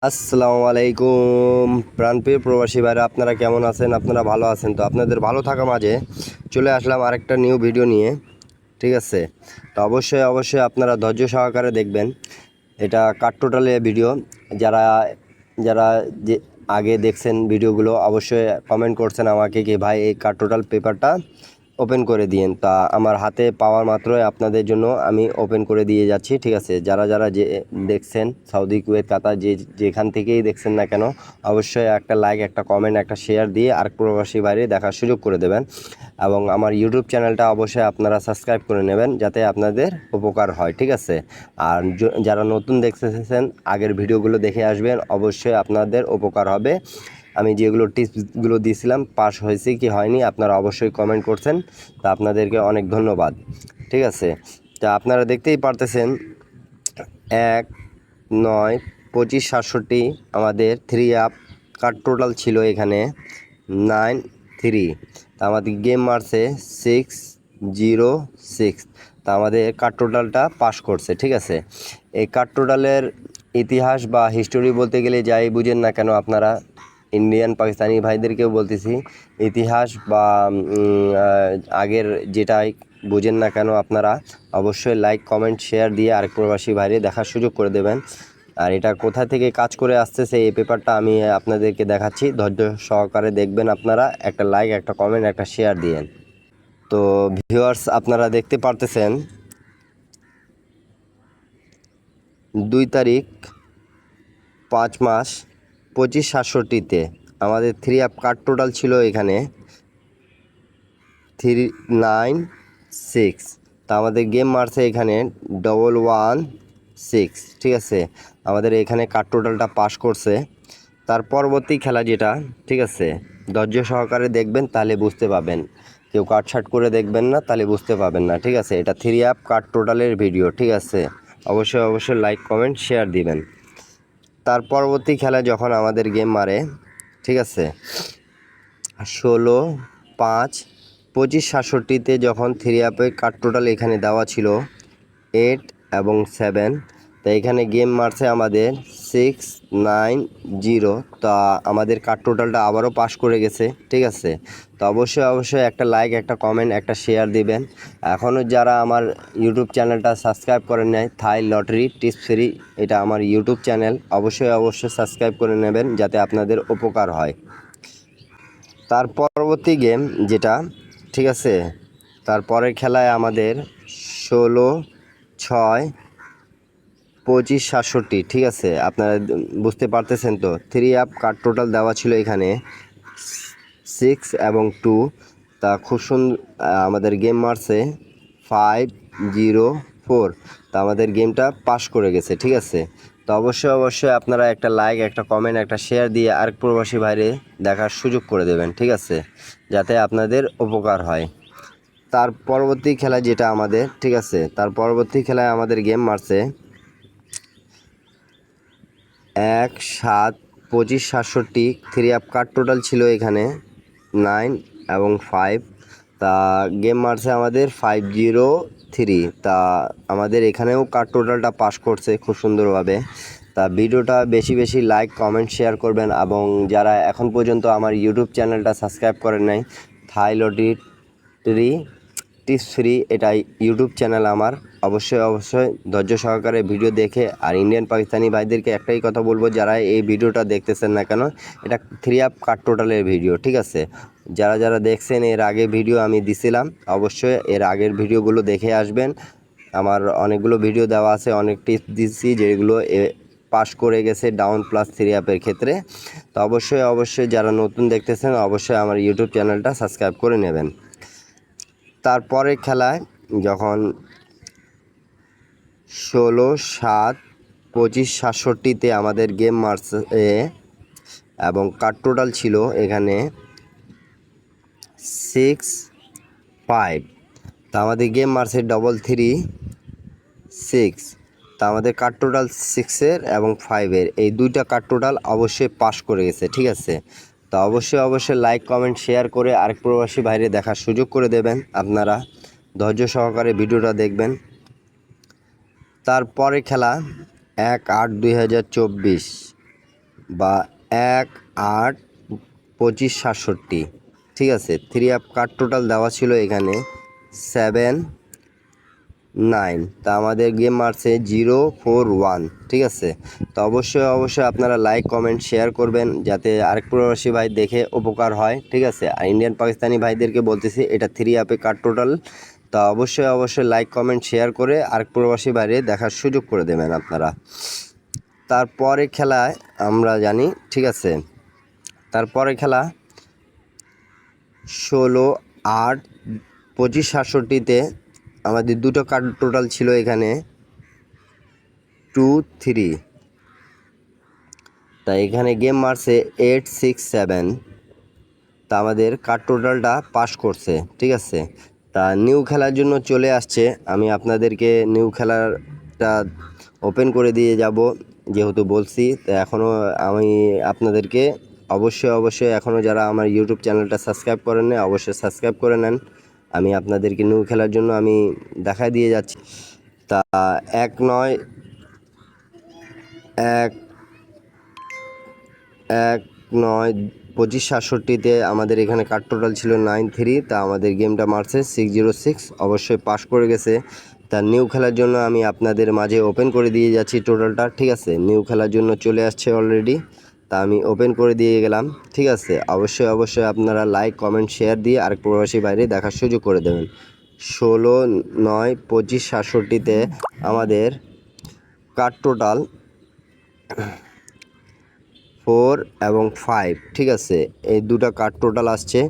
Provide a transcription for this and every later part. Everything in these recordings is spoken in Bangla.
আসসালামু আলাইকুম প্রাণপ্রিয় প্রবাসী ভাইরা, আপনারা কেমন আছেন? আপনারা ভালো আছেন তো? আপনাদের ভালো থাকা মাঝে চলে আসলাম আরেকটা নিউ ভিডিও নিয়ে। ঠিক আছে, তো অবশ্যই আপনারা ধৈর্য সহকারে দেখবেন। এটা কাট টোটালে ভিডিও। যারা যারা যে আগে দেখছেন ভিডিওগুলো অবশ্যই কমেন্ট করছেন আমাকে কি ভাই এই কাট টোটাল পেপারটা ওপেন করে দিয়েন। তা আমার হাতে পাওয়ার মাত্রই আপনাদের জন্য আমি ওপেন করে দিয়ে যাচ্ছি। ঠিক আছে, যারা যে দেখছেন সৌদি, কুয়েত, কাতার, যেখান থেকেই দেখছেন না কেন অবশ্যই একটা লাইক, একটা কমেন্ট, একটা শেয়ার দিয়ে আর প্রবাসী বাইরে দেখার সুযোগ করে দেবেন। এবং আমার ইউটিউব চ্যানেলটা অবশ্যই আপনারা সাবস্ক্রাইব করে নেবেন যাতে আপনাদের উপকার হয়। ঠিক আছে, আর যারা নতুন দেখতেছেন আগের ভিডিওগুলো দেখে আসবেন, অবশ্যই আপনাদের উপকার হবে। আমি যেগুলো টিপসগুলো দিয়েছিলাম পাস হয়েছে কি হয়নি আপনারা অবশ্যই কমেন্ট করছেন, তা আপনাদেরকে অনেক ধন্যবাদ। ঠিক আছে, তা আপনারা দেখতেই পারতেছেন 1-9-25-67 আমাদের 3 আপ কার্ড টোটাল ছিল এখানে 9-3। তা আমাদের গেম মারছে 6-0-6। তা আমাদের কার্ড টোটালটা পাস করছে। ঠিক আছে, এই কার্ড টোটালের ইতিহাস বা হিস্টোরি বলতে গেলে যাই বুঝেন না কেন আপনারা, ইন্ডিয়ান পাকিস্তানি ভাইদেরকেও বলতেছি, ইতিহাস বা আগের যেটাই বুঝেন না কেন আপনারা অবশ্যই লাইক, কমেন্ট, শেয়ার দিয়ে আরেক প্রবাসী ভাইরে দেখার সুযোগ করে দেবেন। আর এটা কোথা থেকে কাজ করে আসতেছে এই পেপারটা আমি আপনাদেরকে দেখাচ্ছি, ধৈর্য সহকারে দেখবেন। আপনারা একটা লাইক, একটা কমেন্ট, একটা শেয়ার দিয়েন। তো ভিউয়ার্স, আপনারা দেখতে পারতেছেন 2 তারিখ 5 মাস 25-67 আমাদের 3 আপ কার্ড টোটাল ছিল এখানে 3-9-6। তা আমাদের গেম মারছে এখানে 1-1-6। ঠিক আছে, আমাদের এখানে কার্ড টোটালটা পাস করছে। তার পরবর্তী খেলা যেটা, ঠিক আছে, ধৈর্য সহকারে দেখবেন তাহলে বুঝতে পাবেন। কেউ কাটছাট করে দেখবেন না, তাহলে বুঝতে পাবেন না। ঠিক আছে, এটা 3 আপ কার্ড টোটালের ভিডিও। ঠিক আছে, অবশ্যই লাইক, কমেন্ট, শেয়ার দিবেন। তার পরবর্তী খেলা যখন আমাদের গেম মারে, ঠিক আছে, 16-5-25-67 যখন 3 আপে কার্ড টোটাল এখানে দেওয়া ছিল 8 এবং 7। তা এখানে গেম মারছে আমাদের 6-9-0। তা আমাদের কার্ড টোটালটা আবারও পাস করে গেছে। ঠিক আছে, তো অবশ্যই একটা লাইক, একটা কমেন্ট, একটা শেয়ার দিবেন। এখনও যারা আমার ইউটিউব চ্যানেলটা সাবস্ক্রাইব করেন নাই, থাই লটারি টিপস ফ্রি, এটা আমার ইউটিউব চ্যানেল, অবশ্যই সাবস্ক্রাইব করে নেবেন যাতে আপনাদের উপকার হয়। তার পরবর্তী গেম যেটা, ঠিক আছে, তারপরের খেলায় আমাদের 16-6-25-67। ঠিক আছে, আপনারা বুঝতে পারতেছেন তো, 3 আপ কার্ড টোটাল দেওয়া ছিল এখানে 6 এবং 2। তা খুব সুন্দর আমাদের গেম মারছে 5-0-4। তা আমাদের গেমটা পাস করে গেছে। ঠিক আছে, তো অবশ্যই আপনারা একটা লাইক, একটা কমেন্ট, একটা শেয়ার দিয়ে আরেক প্রবাসী বাইরে দেখার সুযোগ করে দেবেন। ঠিক আছে, যাতে আপনাদের উপকার হয়। তার পরবর্তী খেলা যেটা আমাদের, ঠিক আছে, তার পরবর্তী খেলায় আমাদের গেম মারছে 1-7-25-67। 3 আপ কার্ড টোটাল ছিল এখানে 9 এবং 5। তা গেম মারছে আমাদের 5-0-3। তা আমাদের এখানেও কার্ড টোটালটা পাস করছে খুব সুন্দরভাবে। তা ভিডিওটা বেশি লাইক, কমেন্ট, শেয়ার করবেন। এবং যারা এখন পর্যন্ত আমার ইউটিউব চ্যানেলটা সাবস্ক্রাইব করেন নাই, থাই লটারি টিপস ফ্রি, এটা ইউটিউব চ্যানেল আমার, অবশ্যই ধৈর্য সহকারে ভিডিও দেখে। আর ইন্ডিয়ান পাকিস্তানি ভাইদেরকে একটাই কথা বলবো, যারা এই ভিডিওটা দেখতেছেন না কেন, এটা 3 আপ কার্ড টোটালের ভিডিও। ঠিক আছে, যারা দেখছেন এর আগে ভিডিও আমি দিছিলাম, অবশ্যই এর আগের ভিডিওগুলো দেখে আসবেন। আমার অনেকগুলো ভিডিও দেওয়া আছে, অনেক টিপস দিচ্ছি যেগুলো পাস করে গেছে ডাউন প্লাস 3 আপের ক্ষেত্রে। তো অবশ্যই যারা নতুন দেখতেছেন অবশ্যই আমার ইউটিউব চ্যানেলটা সাবস্ক্রাইব করে নেবেন। তারপরের খেলায় যখন 16-7-25-67 আমাদের গেম মারছে এবং কার্ড টোটাল ছিল এখানে 6-5। তা আমাদের গেম মারছে 3-3-6। তা আমাদের কার্ড টোটাল 6-এর এবং 5-এর এই দুইটা কার্ড টোটাল অবশ্যই পাস করে গেছে। ঠিক আছে, তো অবশ্যই লাইক, কমেন্ট, শেয়ার করে আরেক প্রবাসী বাইরে দেখার সুযোগ করে দেবেন। আপনারা ধৈর্য সহকারে ভিডিওটা দেখবেন। তারপরে খেলা 1-8-2024 বা 1/8/2567, ঠিক আছে। 3 অ্যাপ কার্ড টোটাল দেওয়া ছিল এখানে 7/9। তা আমাদের গেম মারছে 0/4/1, ঠিক আছে। তো অবশ্যই আপনারা লাইক কমেন্ট শেয়ার করবেন যাতে আরেক প্রবাসী ভাই দেখে উপকার হয়, ঠিক আছে। আর ইন্ডিয়ান পাকিস্তানি ভাইদেরকে বলতেছি এটা 3 অ্যাপে কার্ড টোটাল। তা অবশ্যই লাইক কমেন্ট শেয়ার করে আরেক প্রবাসী বাইরে দেখার সুযোগ করে দেবেন আপনারা। তারপরে খেলায় আমরা জানি, ঠিক আছে। তারপরে খেলা 16/8/2567-তে আমাদের দুটো কার্ড টোটাল ছিল এখানে 2-3। তা এখানে গেম মারছে 8-6-7। তা আমাদের কার্ড টোটালটা পাস করছে, ঠিক আছে। তা নিউ খেলার জন্য চলে আসছে, আমি আপনাদেরকে নিউ খেলারটা ওপেন করে দিয়ে যাব যেহেতু বলছি। তো এখনও আমি আপনাদেরকে অবশ্যই এখনও যারা আমার ইউটিউব চ্যানেলটা সাবস্ক্রাইব করেন না অবশ্যই সাবস্ক্রাইব করে নেন। আমি আপনাদেরকে নিউ খেলার জন্য আমি দেখাই দিয়ে যাচ্ছি। তা 1/9/2567-তে আমাদের এখানে কার্ড টোটাল ছিল 9-3। তা আমাদের গেমটা মারছে 606, অবশ্যই পাস করে গেছে। তা নিউ খেলার জন্য আমি আপনাদের মাঝে ওপেন করে দিয়ে যাচ্ছি টোটালটা, ঠিক আছে। নিউ খেলার জন্য চলে আসছে অলরেডি, তা আমি ওপেন করে দিয়ে গেলাম, ঠিক আছে। অবশ্যই আপনারা লাইক কমেন্ট শেয়ার দিয়ে আরেক প্রবাসী বাইরে দেখার সুযোগ করে দেবেন। 16/9/2567-তে আমাদের কার্ড টোটাল 4 এবং 5, ঠিক আছে। এই দুটো কার্ড টোটাল আসছে।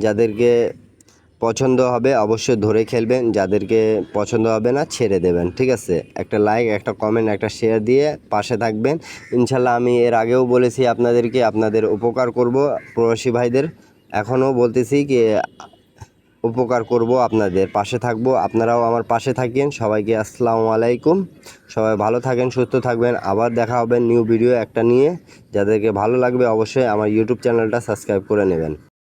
যাদেরকে পছন্দ হবে অবশ্যই ধরে খেলবেন, যাদেরকে পছন্দ হবে না ছেড়ে দেবেন, ঠিক আছে। একটা লাইক, একটা কমেন্ট, একটা শেয়ার দিয়ে পাশে থাকবেন ইনশাল্লাহ। আমি এর আগেও বলেছি আপনাদেরকে আপনাদের উপকার করব প্রবাসী ভাইদের, এখনও বলতেছি কি উপকার করব, আপনাদের পাশে থাকবো। আপনারাও আমার পাশে থাকেন। সবাইকে আসসালামু আলাইকুম। সবাই ভালো থাকেন, সুস্থ থাকবেন। আবার দেখা হবে নিউ ভিডিও একটা নিয়ে। যাদেরকে ভালো লাগবে অবশ্যই আমার ইউটিউব চ্যানেলটা সাবস্ক্রাইব করে নেবেন।